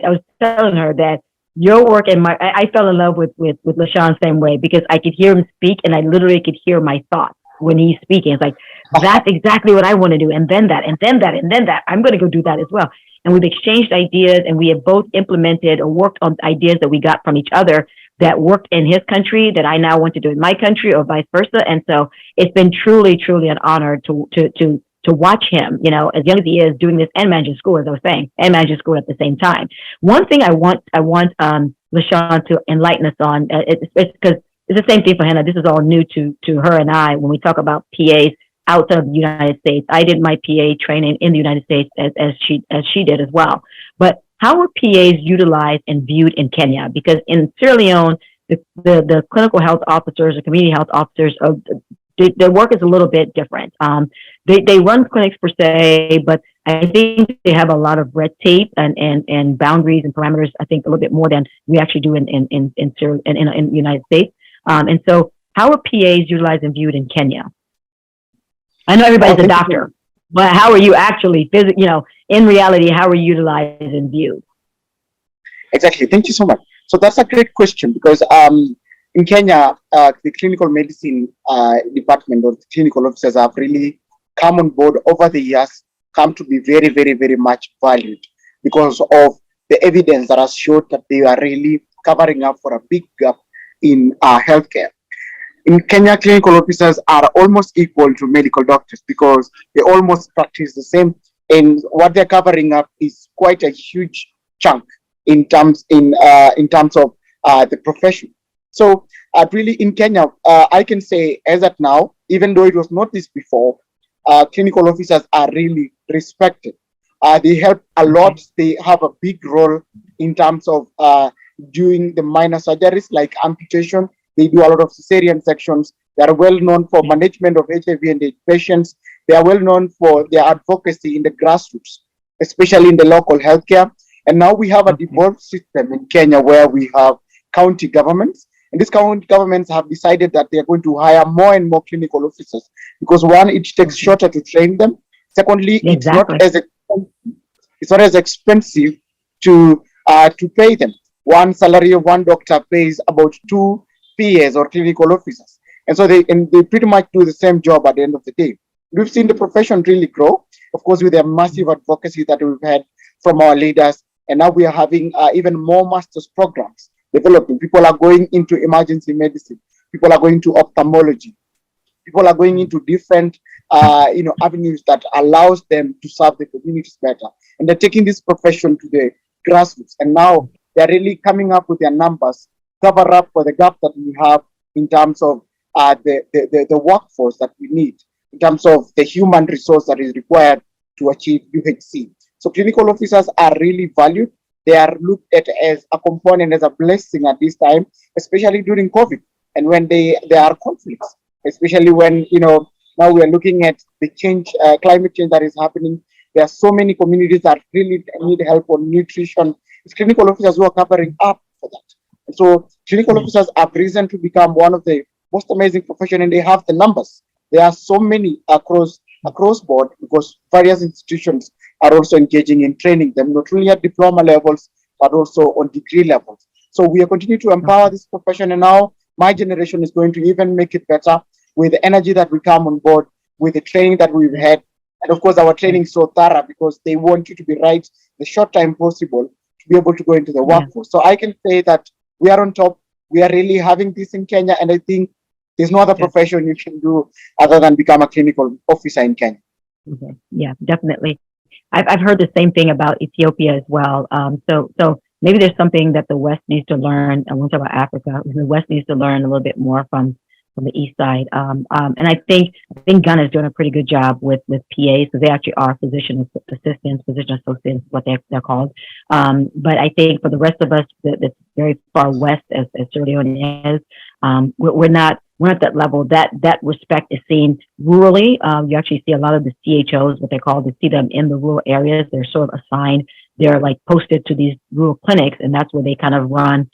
was telling her that your work and I fell in love with Lesean same way, because I could hear him speak and I literally could hear my thoughts when he's speaking. It's like, that's exactly what I want to do. And then that, and then that, and then that. I'm going to go do that as well. And we've exchanged ideas, and we have both implemented or worked on ideas that we got from each other that worked in his country that I now want to do in my country, or vice versa. And so it's been truly, truly an honor to watch him, as young as he is, doing this and managing school, as I was saying, and managing school at the same time. One thing I want Lesean to enlighten us on, it's because it's the same thing for Hannah. This is all new to her and I when we talk about PAs outside of the United States. I did my PA training in the United States as she did as well. But how were PAs utilized and viewed in Kenya? Because in Sierra Leone, the clinical health officers, the community health officers their work is a little bit different. They run clinics per se, but I think they have a lot of red tape and boundaries and parameters. I think a little bit more than we actually do in the United States. And so, how are PAs utilized and viewed in Kenya? I know everybody's a doctor, but how are you actually, in reality, how are you utilized and viewed? Exactly. Thank you so much. So that's a great question because in Kenya, the clinical medicine department or the clinical officers have really come on board over the years, come to be very, very, very much valued because of the evidence that has showed that they are really covering up for a big gap in healthcare. In Kenya, clinical officers are almost equal to medical doctors because they almost practice the same, and what they're covering up is quite a huge chunk in terms of the profession. So really in Kenya, I can say as at now, even though it was not this before, clinical officers are really respected. They help a lot. They have a big role in terms of doing the minor surgeries like amputation. They do a lot of cesarean sections. They are well known for management of HIV and AIDS patients. They are well known for their advocacy in the grassroots, especially in the local healthcare. And now we have a devolved system in Kenya where we have county governments. And these county governments have decided that they are going to hire more and more clinical officers because one, it takes shorter to train them. Secondly, it's not as expensive to pay them. One salary of one doctor pays about 2 PAs or clinical officers. And so they pretty much do the same job at the end of the day. We've seen the profession really grow, of course, with the massive advocacy that we've had from our leaders. And now we are having even more master's programs developing. People are going into emergency medicine. People are going to ophthalmology. People are going into different avenues that allows them to serve the communities better. And they're taking this profession to the grassroots. And now they're really coming up with their numbers, cover up for the gap that we have in terms of the workforce that we need, in terms of the human resource that is required to achieve UHC. So clinical officers are really valued. They are looked at as a component, as a blessing at this time, especially during COVID and when there are conflicts, especially when, now we are looking at the climate change that is happening. There are so many communities that really need help on nutrition. It's clinical officers who are covering up for that. And so clinical officers have risen to become one of the most amazing professions, and they have the numbers. There are so many across board because various institutions are also engaging in training them, not only at diploma levels, but also on degree levels. So we are continuing to empower this profession, and now my generation is going to even make it better with the energy that we come on board, with the training that we've had. And of course, our training is so thorough because they want you to be right the short time possible to be able to go into the workforce. So I can say that we are on top. We are really having this in Kenya, and I think there's no other profession you can do other than become a clinical officer in Kenya. Okay. Yeah, definitely. I've heard the same thing about Ethiopia as well. So maybe there's something that the West needs to learn. I won't talk about Africa. The West needs to learn a little bit more from the East side. And I think Ghana is doing a pretty good job with PAs, because they actually are physician assistants, physician associates, what they're called. But I think for the rest of us that's very far west, as Sierra Leone is, we're not at that level. That respect is seen rurally. You actually see a lot of the CHOs, what they call, to see them in the rural areas. They're sort of assigned. They're like posted to these rural clinics, and that's where they kind of run.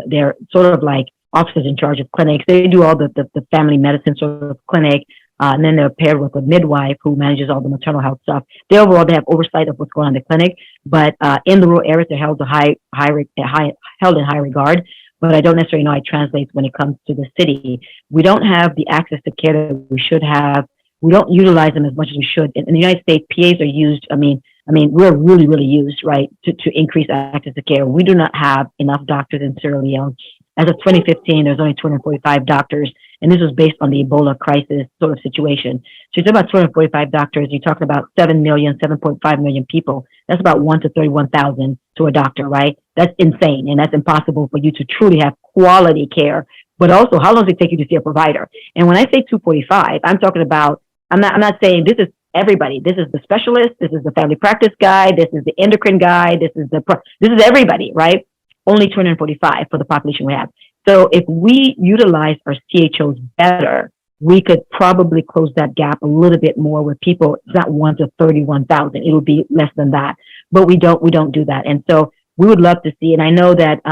They're sort of like officers in charge of clinics. They do all the family medicine sort of clinic, and then they're paired with a midwife who manages all the maternal health stuff. They have oversight of what's going on in the clinic, but in the rural areas, they're held in high regard. But I don't necessarily know how it translates when it comes to the city. We don't have the access to care that we should have. We don't utilize them as much as we should. In the United States, PAs are used. I mean, we're really, really used, right, to increase access to care. We do not have enough doctors in Sierra Leone. As of 2015, there's only 245 doctors, and this was based on the Ebola crisis sort of situation. So you're talking about 245 doctors. You're talking about 7.5 million people. That's about 1 to 31,000 to a doctor, right? That's insane, and that's impossible for you to truly have quality care. But also, how long does it take you to see a provider? And when I say 245, I'm talking about, I'm not saying this is everybody. This is the specialist. This is the family practice guy. This is the endocrine guy. This is everybody, right? Only 245 for the population we have. So if we utilize our CHOs better, we could probably close that gap a little bit more with people. It's not 1 to 31,000. It would be less than that, but we don't do that. And so we would love to see, and I know that,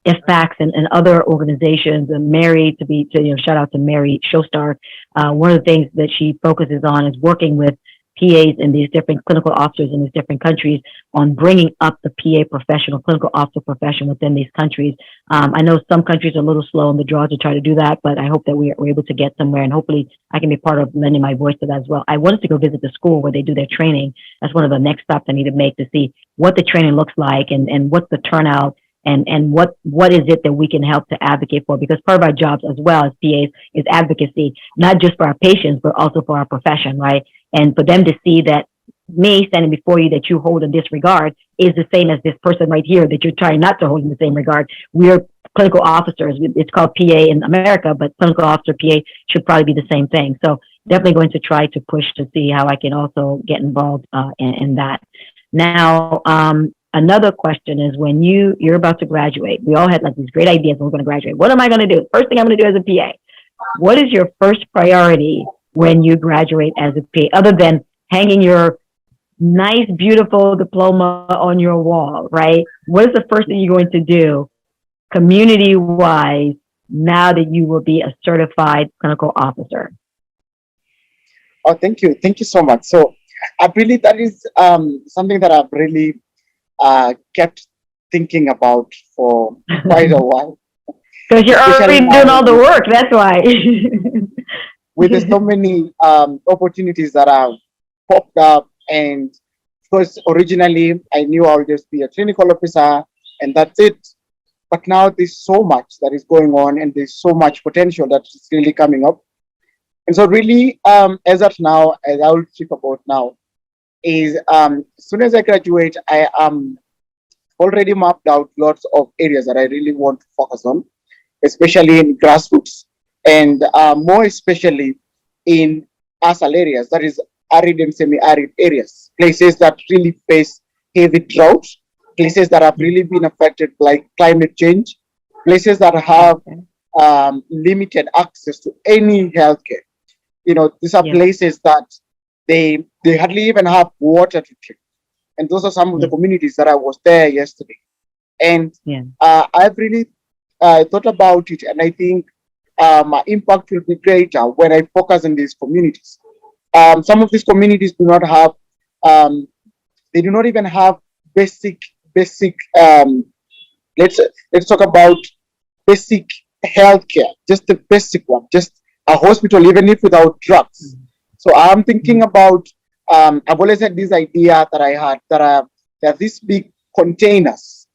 IFACS and other organizations, and Mary, shout out to Mary Showstar. One of the things that she focuses on is working with PAs and these different clinical officers in these different countries on bringing up the PA professional, clinical officer profession within these countries. I know some countries are a little slow on the draw to try to do that, but I hope that we're able to get somewhere, and hopefully I can be part of lending my voice to that as well. I wanted to go visit the school where they do their training. That's one of the next stops I need to make, to see what the training looks like and what's the turnout, and what is it that we can help to advocate for, because part of our jobs as well as PAs is advocacy, not just for our patients, but also for our profession, right? And for them to see that me standing before you that you hold in this regard is the same as this person right here that you're trying not to hold in the same regard. We're clinical officers. It's called PA in America, but clinical officer PA should probably be the same thing. So definitely going to try to push to see how I can also get involved in that. Now, another question is, when you're about to graduate, we all had like these great ideas when we're going to graduate. What am I going to do? First thing I'm going to do as a PA. What is your first priority when you graduate as a PA, other than hanging your nice, beautiful diploma on your wall, right? What is the first thing you're going to do community-wise now that you will be a certified clinical officer? Oh, thank you. Thank you so much. So I really, that is something that I've really kept thinking about for quite a while. Because you're already doing all the work, that's why. With so many opportunities that have popped up, and of course, originally I knew I would just be a clinical officer and that's it. But now there's so much that is going on, and there's so much potential that's really coming up. And so really, as of now, as I will speak about now, is as soon as I graduate, I am already mapped out lots of areas that I really want to focus on, especially in grassroots, and more especially in ASAL areas, that is arid and semi-arid areas, places that really face heavy drought, places that have really been affected by climate change, places that have limited access to any healthcare. These are places that they hardly even have water to drink. And those are some of the communities that I was there yesterday. And I've really thought about it, and I think my impact will be greater when I focus on these communities. Some of these communities do not have, they do not even have basic. Let's talk about basic healthcare, just the basic one, just a hospital, even if without drugs. So I'm thinking about. I've always had this idea that I had that there are these big containers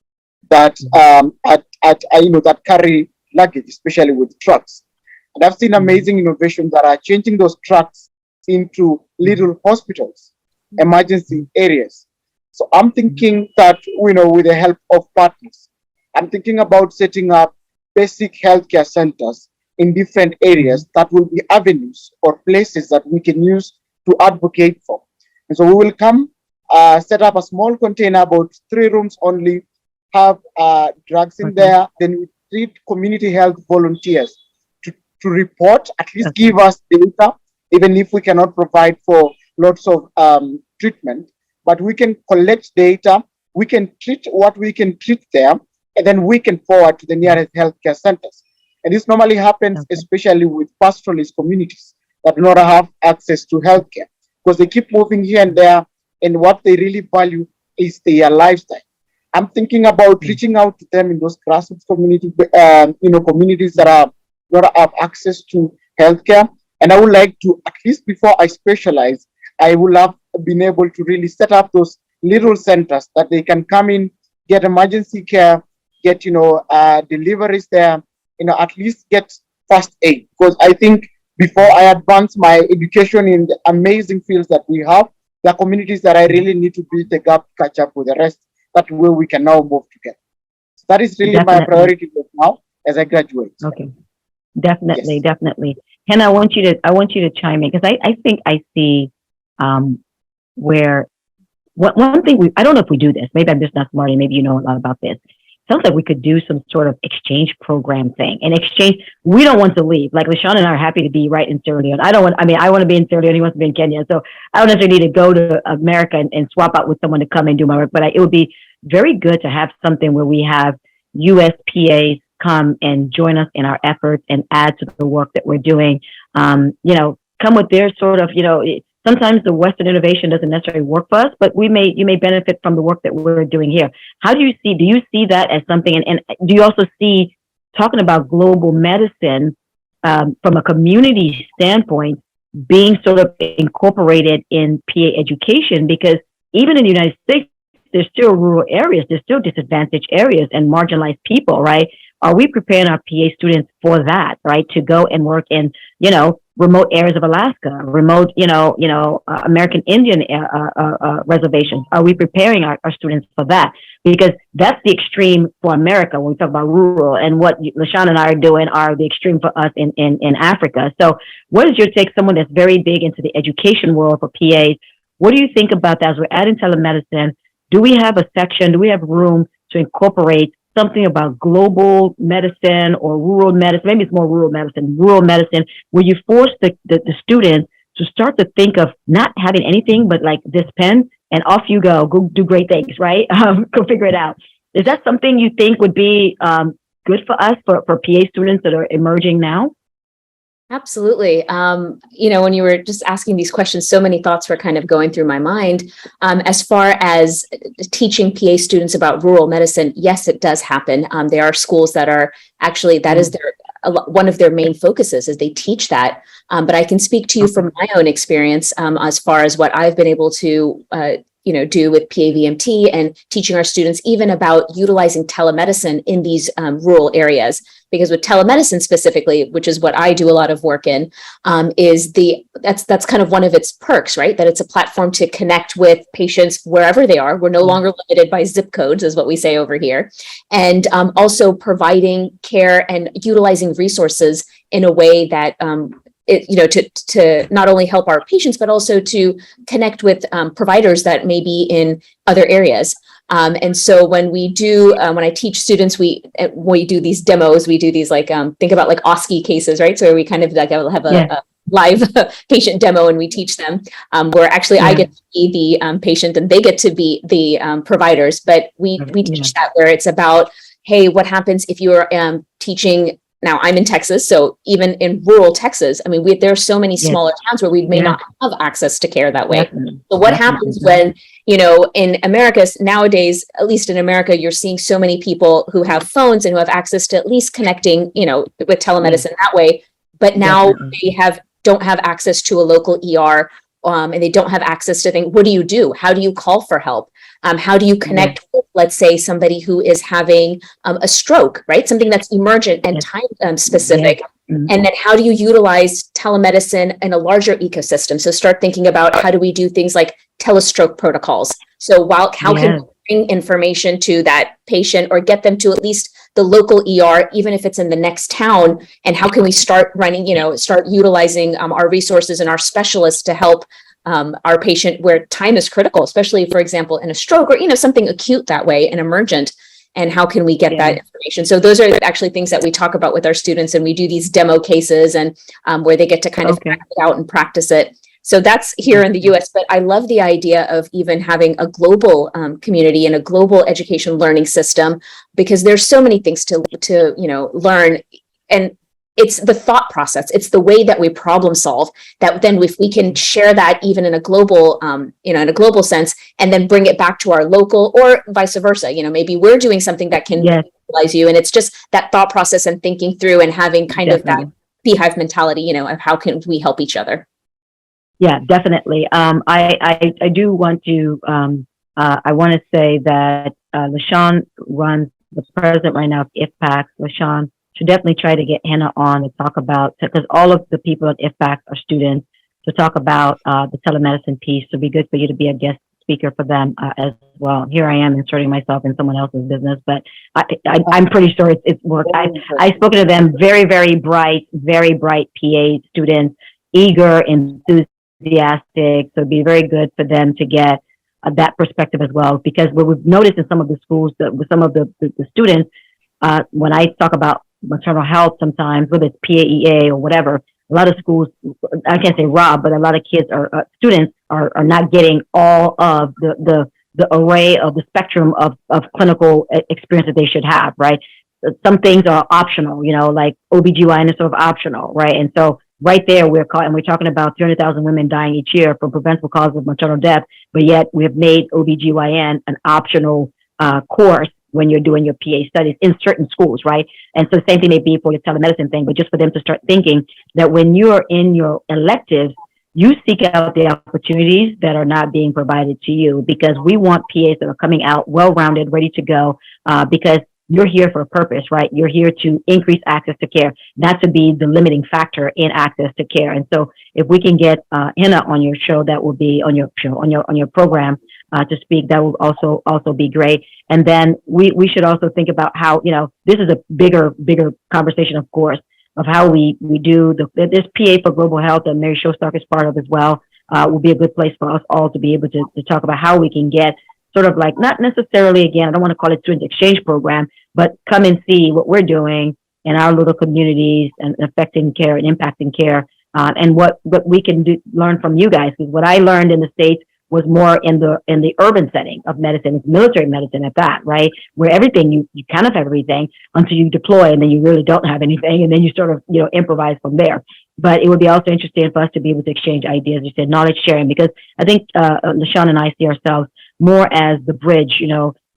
that that carry luggage, especially with trucks. And I've seen amazing innovations that are changing those trucks into little hospitals, emergency areas. So I'm thinking that, with the help of partners, I'm thinking about setting up basic healthcare centers in different areas that will be avenues or places that we can use to advocate for. And so we will come, set up a small container, about 3 rooms only, have drugs in there, then we treat community health volunteers to report, at least give us data, even if we cannot provide for lots of treatment, but we can collect data, we can treat what we can treat there, and then we can forward to the nearest healthcare centers. And this normally happens especially with pastoralist communities that do not have access to healthcare, because they keep moving here and there, and what they really value is their lifestyle. I'm thinking about reaching out to them in those grassroots communities, communities that not have access to healthcare. And I would like to, at least before I specialize, I would have been able to really set up those little centers that they can come in, get emergency care, get deliveries there, at least get first aid. Because I think before I advance my education in the amazing fields that we have, there are communities that I really need to bridge the gap, catch up with the rest. That way we can now move together. So that is really my priority now as I graduate. Okay, definitely. Hannah, I want you to chime in, because I think I see where one thing I don't know if we do this. Maybe I'm just not smart, and maybe you know a lot about this. sounds like we could do some sort of exchange program thing. And exchange, we don't want to leave. Like Lesean and I are happy to be right in Sierra Leone. I want to be in Sierra Leone. He wants to be in Kenya. So I don't necessarily need to go to America and swap out with someone to come and do my work. But it would be very good to have something where we have USPAs come and join us in our efforts and add to the work that we're doing. Come with their sort of, sometimes the Western innovation doesn't necessarily work for us, but you may benefit from the work that we're doing here. Do you see that as something, and do you also see talking about global medicine from a community standpoint being sort of incorporated in PA education? Because even in the United States, there's still rural areas, there's still disadvantaged areas and marginalized people, right? Are we preparing our PA students for that, right? To go and work in, remote areas of Alaska, remote, American Indian reservations? Are we preparing our students for that? Because that's the extreme for America when we talk about rural, and what Lesean and I are doing are the extreme for us in Africa. So what is your take, someone that's very big into the education world for PAs? What do you think about that as we're adding telemedicine? Do we have a section, do we have room to incorporate something about global medicine or rural medicine? Maybe it's more rural medicine, where you force the students to start to think of not having anything but like this pen and off you go do great things, right? Go figure it out. Is that something you think would be good for us, for PA students that are emerging now? Absolutely. When you were just asking these questions, so many thoughts were kind of going through my mind. As far as teaching PA students about rural medicine, yes, it does happen. There are schools that are actually, that is one of their main focuses, is they teach that. But I can speak to you from my own experience as far as what I've been able to do with PAVMT and teaching our students even about utilizing telemedicine in these rural areas. Because with telemedicine specifically, which is what I do a lot of work in, that's kind of one of its perks, right? That it's a platform to connect with patients wherever they are. We're no longer limited by zip codes, is what we say over here. And also providing care and utilizing resources in a way that to not only help our patients, but also to connect with providers that may be in other areas. And so when I teach students, we do these demos, we do these think about like OSCE cases, right? So we kind of have a live patient demo and we teach them where actually I get to be the patient and they get to be the providers. But we teach that where it's about, hey, what happens if you're teaching. Now I'm in Texas, so even in rural Texas, I mean, there are so many smaller towns where we may not have access to care that way. So what happens when, in America nowadays, at least in America, you're seeing so many people who have phones and who have access to at least connecting, with telemedicine that way. But now they don't have access to a local ER, and they don't have access to things. What do? How do you call for help? How do you connect with, let's say, somebody who is having a stroke, right? Something that's emergent and time specific. And then how do you utilize telemedicine in a larger ecosystem? So start thinking about how do we do things like telestroke protocols? So how can we bring information to that patient or get them to at least the local ER, even if it's in the next town? And how can we start start utilizing our resources and our specialists to help our patient where time is critical, especially, for example, in a stroke or, something acute that way and emergent. And how can we get that information? So those are actually things that we talk about with our students, and we do these demo cases and where they get to kind of act it out and practice it. So that's here in the US, but I love the idea of even having a global community and a global education learning system, because there's so many things to learn. And it's the thought process. It's the way that we problem solve that then if we can share that even in a global, in a global sense, and then bring it back to our local or vice versa, maybe we're doing something that can utilize you. And it's just that thought process and thinking through and having kind of that beehive mentality, of how can we help each other? Yeah, definitely. I do want to, I want to say that Lesean runs the president right now of IFPAC. Lesean should definitely try to get Hannah on to talk about, because all of the people at IFPAC are students, to talk about the telemedicine piece. So it'd be good for you to be a guest speaker for them as well. Here I am inserting myself in someone else's business, but I'm pretty sure it's worked. I've spoken to them, very, very bright PA students, eager, enthusiastic. So it'd be very good for them to get that perspective as well. Because what we've noticed in some of the schools, with some of the students, when I talk about maternal health, sometimes whether it's PAEA or whatever, a lot of schools, I can't say rob, but a lot of kids students are not getting all of the array of the spectrum of clinical experience that they should have, right? Some things are optional, like OBGYN is sort of optional, right? And so right there, we're talking about 300,000 women dying each year from preventable causes of maternal death, but yet we have made OBGYN an optional course when you're doing your PA studies in certain schools, right? And so the same thing may be for your telemedicine thing, but just for them to start thinking that when you're in your electives, you seek out the opportunities that are not being provided to you, because we want PAs that are coming out well-rounded, ready to go, because you're here for a purpose, right? You're here to increase access to care, not to be the limiting factor in access to care. And so if we can get Hina on your show, that will be on your show, on your program to speak, that will also be great. And then we should also think about how, this is a bigger conversation, of course, of how we do this PA for Global Health that Mary Shostak is part of as well, will be a good place for us all to be able to talk about how we can get sort of like, not necessarily, again, I don't want to call it student exchange program, but come and see what we're doing in our little communities and affecting care and impacting care, and what we can learn from you guys. Because what I learned in the States was more in the urban setting of medicine. It's military medicine at that, right? Where everything, you kind of have everything until you deploy, and then you really don't have anything, and then you sort of, improvise from there. But it would be also interesting for us to be able to exchange ideas, you said, knowledge sharing, because I think Lesean and I see ourselves more as the bridge,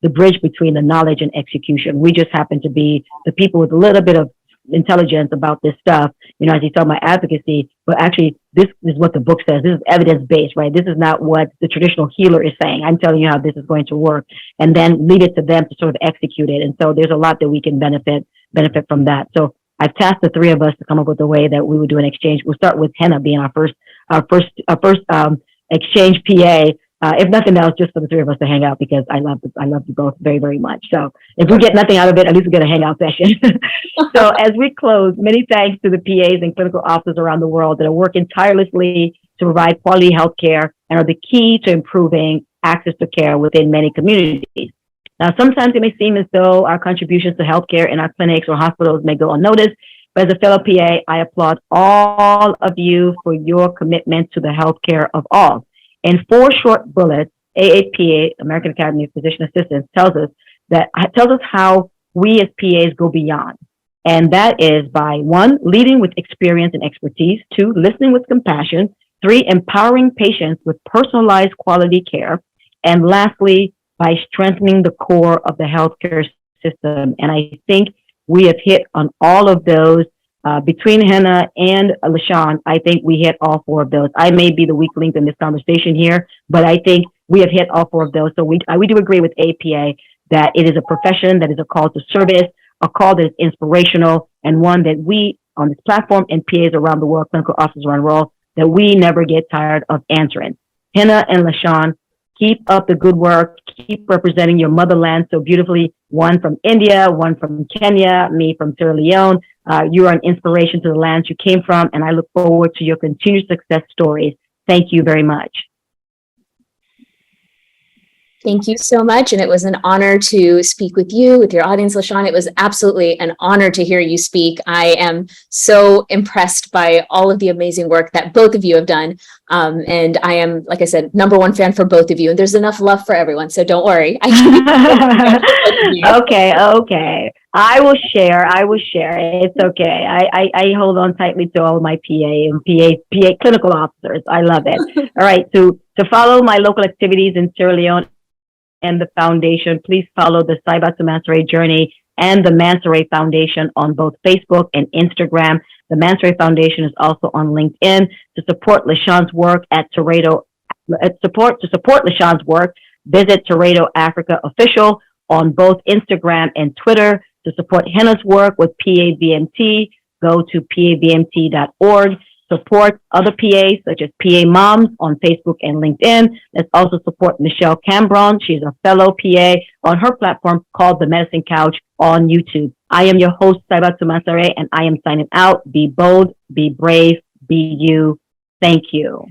the bridge between the knowledge and execution. We just happen to be the people with a little bit of intelligence about this stuff, as you talk about advocacy, but actually this is what the book says. This is evidence-based, right? This is not what the traditional healer is saying. I'm telling you how this is going to work, and then leave it to them to sort of execute it. And so there's a lot that we can benefit from that. So I've tasked the three of us to come up with a way that we would do an exchange. We'll start with Hina being our first exchange PA. If nothing else, just for the three of us to hang out, because I love you both very, very much. So if we get nothing out of it, at least we get a hangout session. So as we close, many thanks to the PAs and clinical officers around the world that are working tirelessly to provide quality health care and are the key to improving access to care within many communities. Now, sometimes it may seem as though our contributions to healthcare in our clinics or hospitals may go unnoticed, but as a fellow PA, I applaud all of you for your commitment to the healthcare of all. In 4 short bullets, AAPA, American Academy of Physician Assistants, tells us how we as PAs go beyond. And that is by 1, leading with experience and expertise, 2, listening with compassion, 3, empowering patients with personalized quality care, and lastly, by strengthening the core of the healthcare system. And I think we have hit on all of those. Between Hina and Lesean, I think we hit all 4 of those. I may be the weak link in this conversation here, but I think we have hit all 4 of those. So we do agree with APA that it is a profession that is a call to service, a call that is inspirational, and one that we on this platform and PAs around the world, clinical officers around the world, that we never get tired of answering. Hina and Lesean, keep up the good work. Keep representing your motherland so beautifully. One from India, one from Kenya, me from Sierra Leone. You are an inspiration to the lands you came from, and I look forward to your continued success stories. Thank you very much. Thank you so much. And it was an honor to speak with you, with your audience, Lesean. It was absolutely an honor to hear you speak. I am so impressed by all of the amazing work that both of you have done. And I am, like I said, #1 fan for both of you. And there's enough love for everyone. So don't worry. Okay. I will share. It's okay. I hold on tightly to all my PA and PA clinical officers. I love it. All right. To follow my local activities in Sierra Leone and the foundation, please follow the Saiba to Mansoray Journey and the Mansoray Foundation on both Facebook and Instagram. The Mansoray Foundation is also on LinkedIn. To support Lesean's work at Carreto, to support Lesean's work, visit Carreto Africa Official on both Instagram and Twitter. To support Hina's work with PABMT, go to pabmt.org. Support other PAs such as PA Moms on Facebook and LinkedIn. Let's also support Michelle Cambron. She's a fellow PA on her platform called The Medicine Couch on YouTube. I am your host, Saiba Tumasare, and I am signing out. Be bold, be brave, be you. Thank you.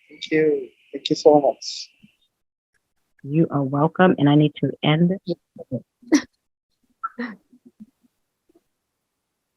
Thank you. Thank you so much. You are welcome. And I need to end.